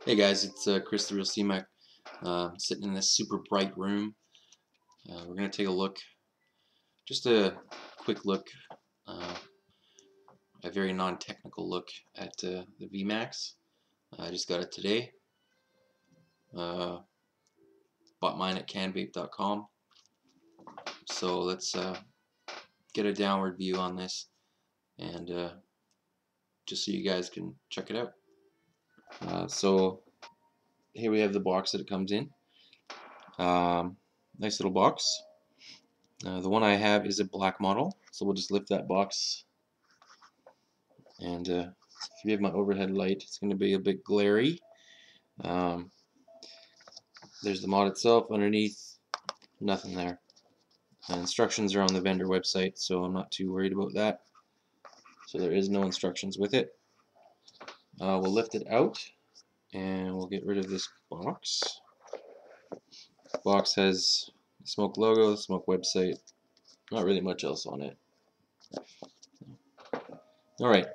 Hey guys, it's Chris the Real C-Mac, sitting in this super bright room. We're going to take a look, just a quick look, a very non-technical look at the Vmax. I just got it today. Bought mine at canvape.com. So let's get a downward view on this, and just so you guys can check it out. So here we have the box that it comes in. Nice little box. The one I have is a black model, so we'll just lift that box, and if you have my overhead light, it's going to be a bit glary. There's the mod itself. Underneath, nothing there. Instructions are on the vendor website, so I'm not too worried about that. So there is no instructions with it. We'll lift it out, and we'll get rid of this box. The box has the Smoke logo, the Smoke website. Not really much else on it. Alright,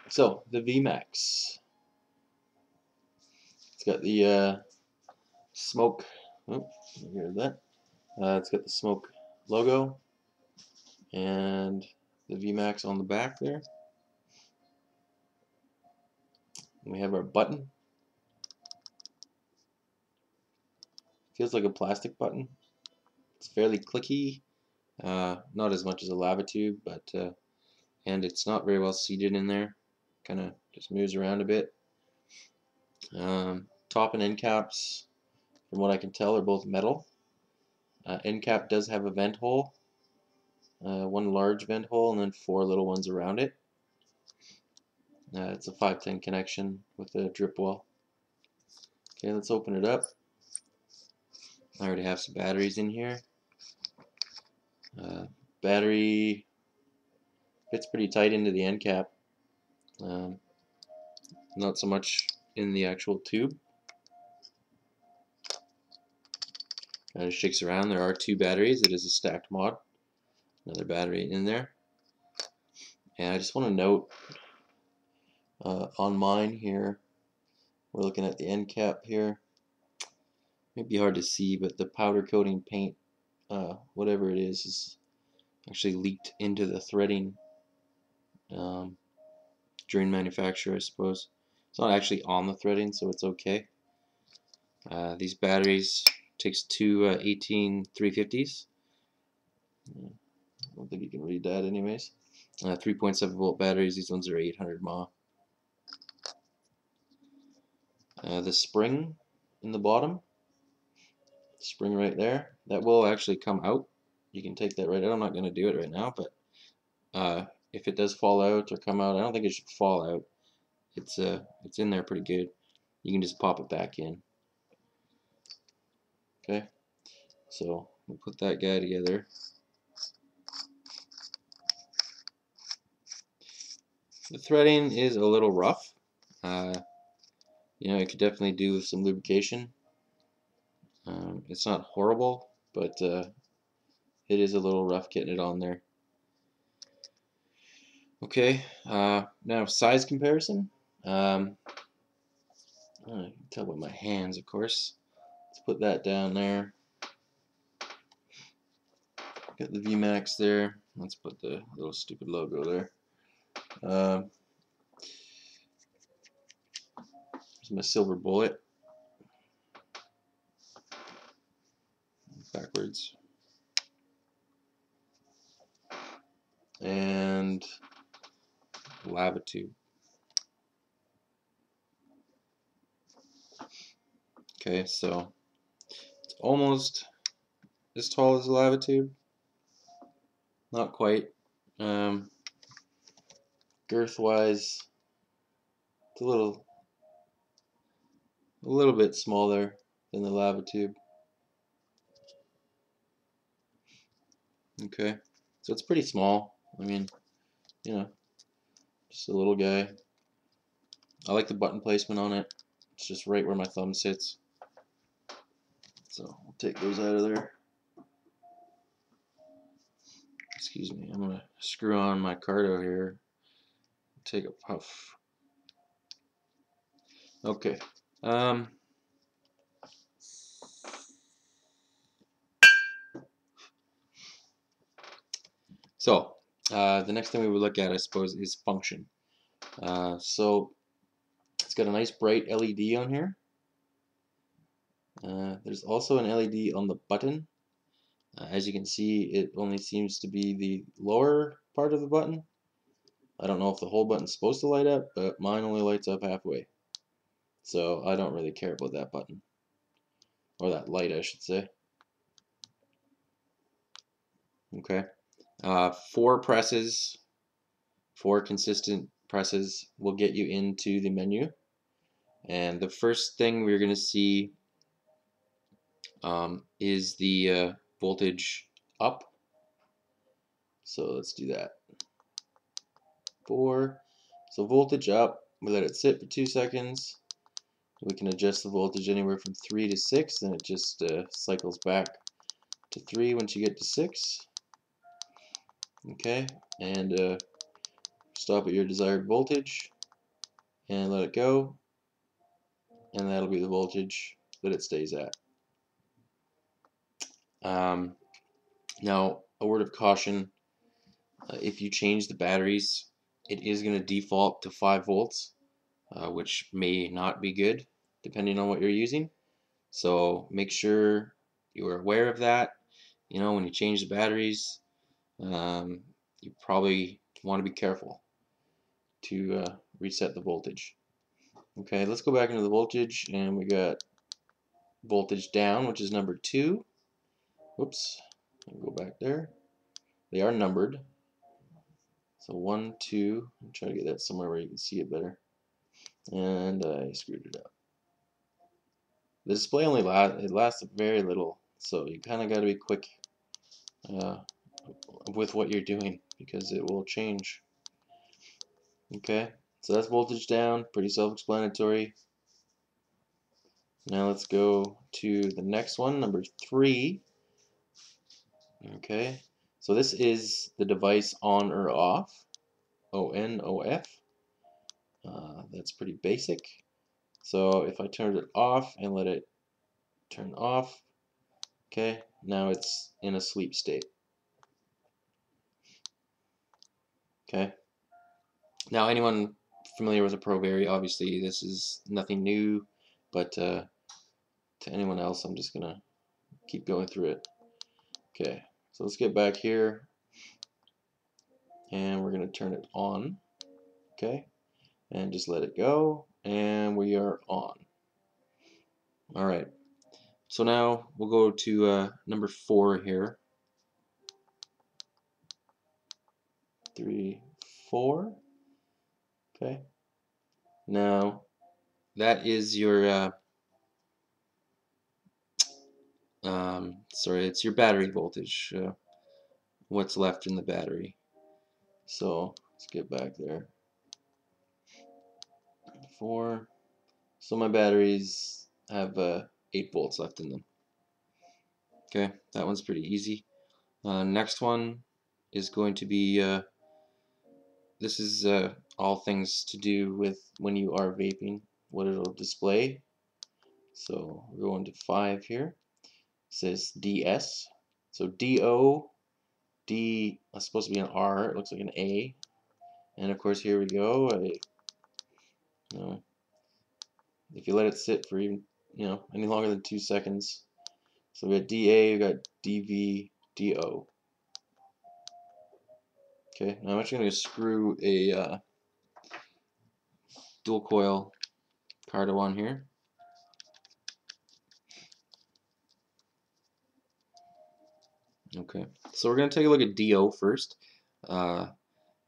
so the Vmax. It's got the Smoke, oh, here's that. It's got the Smoke logo and the Vmax on the back there. And we have our button. Feels like a plastic button. It's fairly clicky. Not as much as a lava tube, but and it's not very well seated in there. Kind of just moves around a bit. Top and end caps, from what I can tell, are both metal. End cap does have a vent hole, one large vent hole, and then 4 little ones around it. It's a 510 connection with a drip well. Okay, let's open it up. I already have some batteries in here. Battery fits pretty tight into the end cap. Not so much in the actual tube. Kind of shakes around. There are 2 batteries. It is a stacked mod. Another battery in there. And I just want to note on mine here, we're looking at the end cap here. Might be hard to see, but the powder coating paint, whatever it is actually leaked into the threading during manufacture, I suppose. It's not actually on the threading, so it's okay. These batteries takes 2 18350s. I don't think you can read that anyways. 3.7 volt batteries. These ones are 800 mAh. The spring in the bottom, spring right there, that will actually come out. You can take that right out. I'm not going to do it right now, but if it does fall out or come out, I don't think it should fall out. It's in there pretty good. You can just pop it back in. Okay, so we'll put that guy together. The threading is a little rough. You know, it could definitely do with some lubrication. It's not horrible, but it is a little rough getting it on there. Okay, now size comparison. I can tell with my hands, of course. Let's put that down there. Got the Vmax there. Let's put the little stupid logo there. Here's my silver bullet. Backwards. And lava tube. Okay, so it's almost as tall as a lava tube. Not quite. Girth wise, it's a little bit smaller than the lava tube. Okay, so it's pretty small. I mean, you know, just a little guy. I like the button placement on it. It's just right where my thumb sits. So I'll take those out of there. Excuse me, I'm gonna screw on my cardo here. Take a puff. Okay, Um, so the next thing we would look at, I suppose, is function. So it's got a nice bright LED on here. There's also an LED on the button. As you can see, it only seems to be the lower part of the button. I don't know if the whole button's supposed to light up, but mine only lights up halfway. So I don't really care about that button. Or that light, I should say. Okay. 4 presses, 4 consistent presses will get you into the menu. And the first thing we're going to see is the voltage up. So let's do that. 4. So voltage up, we let it sit for 2 seconds. We can adjust the voltage anywhere from 3 to 6, and it just cycles back to 3 once you get to 6. Okay, and stop at your desired voltage and let it go, and that'll be the voltage that it stays at. Now, a word of caution, if you change the batteries, it is going to default to 5 volts, which may not be good depending on what you're using. So make sure you are aware of that. You know, when you change the batteries, you probably want to be careful to reset the voltage. Okay, let's go back into the voltage, and we got voltage down, which is number 2. Whoops, I'll go back there. They are numbered. So 1, 2, I'm trying to get that somewhere where you can see it better. And I screwed it up. The display only lasts very little, so you kind of got to be quick with what you're doing because it will change. Okay, so that's voltage down, pretty self-explanatory. Now let's go to the next one, number 3. Okay, so this is the device on or off, on, off. That's pretty basic. So if I turned it off and let it turn off, okay, now it's in a sleep state. Okay, now anyone familiar with a ProVary, obviously this is nothing new, but to anyone else, I'm just gonna keep going through it. Okay, so let's get back here, and we're gonna turn it on. Okay, and just let it go, and we are on. All right, so now we'll go to number 4 here. 3, 4. Okay, now that is your sorry, it's your battery voltage, what's left in the battery. So let's get back there. 4. So my batteries have 8 volts left in them. Okay, that one's pretty easy. Next one is going to be this is all things to do with when you are vaping, what it'll display. So we're going to 5 here. It says DS. So DO, D is supposed to be an R. It looks like an A. And of course, here we go. You know, if you let it sit for even any longer than 2 seconds. So we got DA, we got DV, DO. Okay, now I'm actually going to screw a dual coil cardo on here. Okay, so we're going to take a look at DO first.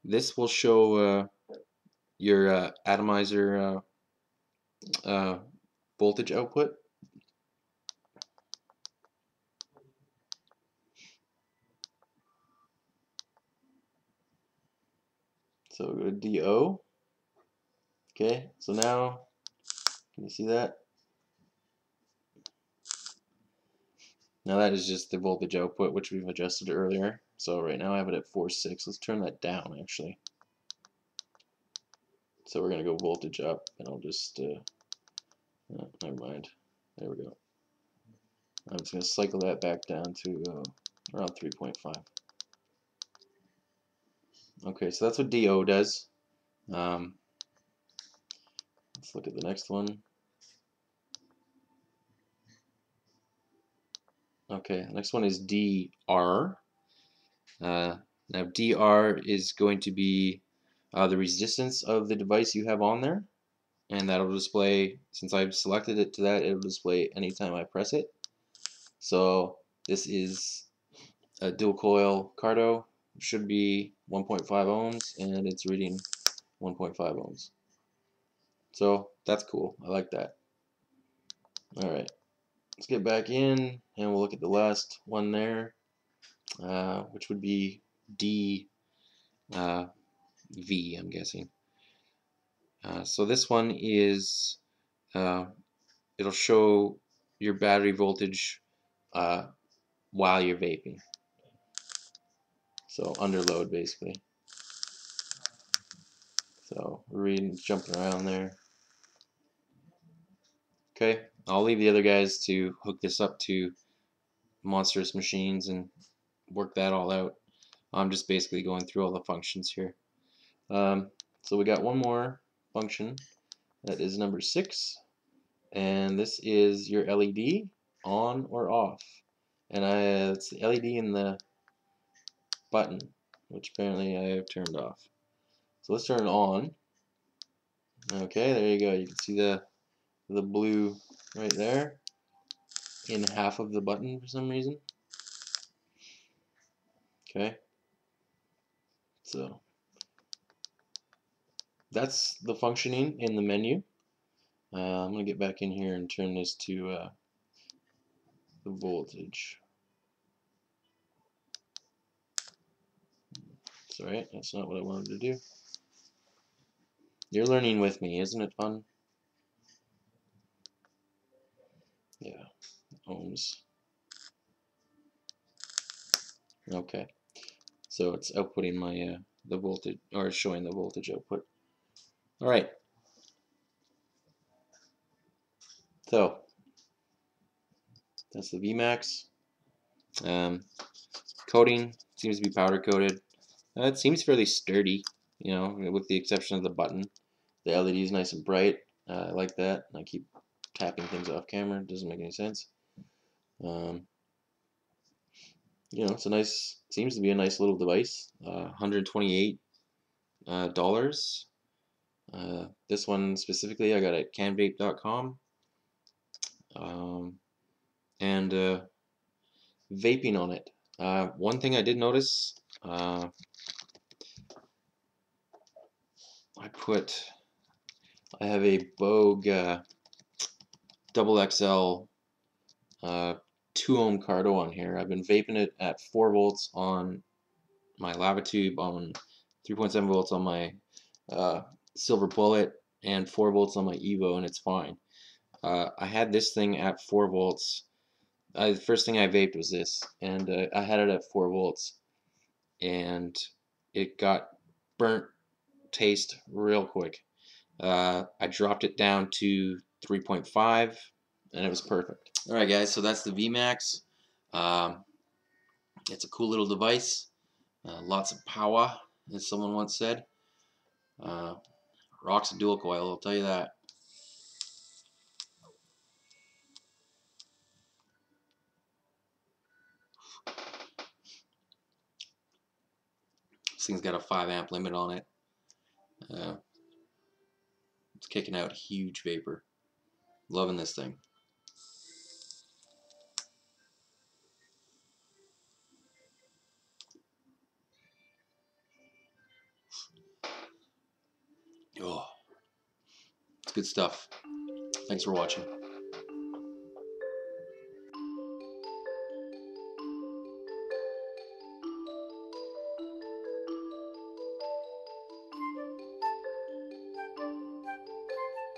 This will show your atomizer voltage output. So we'll go to DO. Okay, so now, can you see that? Now that is just the voltage output, which we've adjusted earlier. So right now I have it at 4.6. Let's turn that down, actually. So we're going to go voltage up, and I'll just Oh, never mind. There we go. I'm just going to cycle that back down to around 3.5. Okay, so that's what DO does. Let's look at the next one. Okay, the next one is DR. Now DR is going to be the resistance of the device you have on there, and that'll display, since I've selected it to that, it'll display anytime I press it. So this is a dual coil Cardo, should be 1.5 ohms, and it's reading 1.5 ohms. So that's cool, I like that. Alright, let's get back in and we'll look at the last one there, which would be D V, I'm guessing. So this one is, it'll show your battery voltage while you're vaping. So under load, basically. So we're reading, jumping around there. Okay, I'll leave the other guys to hook this up to monstrous machines and work that all out. I'm just basically going through all the functions here. So we got one more function, that is number 6, and this is your LED on or off. And it's the LED in the button, which apparently I have turned off. So let's turn it on. Okay, there you go. You can see the blue right there in half of the button for some reason. Okay, so that's the functioning in the menu. I'm going to get back in here and turn this to the voltage. That's alright, that's not what I wanted to do. You're learning with me, isn't it fun? Yeah, ohms. Okay, so it's outputting my the voltage, or showing the voltage output. Alright, so that's the Vmax. Coating seems to be powder coated. It seems fairly sturdy, you know, with the exception of the button. The LED is nice and bright. I like that. I keep tapping things off camera. It doesn't make any sense. You know, it's a nice, seems to be a nice little device. $128. This one specifically I got at canvape.com. And vaping on it. One thing I did notice, I have a Bogue double XL 2 ohm Cardo on here. I've been vaping it at 4 volts on my lava tube, on 3.7 volts on my Silver Bullet, and 4 volts on my Evo, and it's fine. I had this thing at 4 volts. The first thing I vaped was this, and I had it at 4 volts, and it got burnt taste real quick. I dropped it down to 3.5, and it was perfect. Alright guys, so that's the Vmax. It's a cool little device. Lots of power, as someone once said. Rocks a dual coil, I'll tell you that. This thing's got a 5 amp limit on it. It's kicking out huge vapor. Loving this thing. Oh, it's good stuff. Thanks for watching.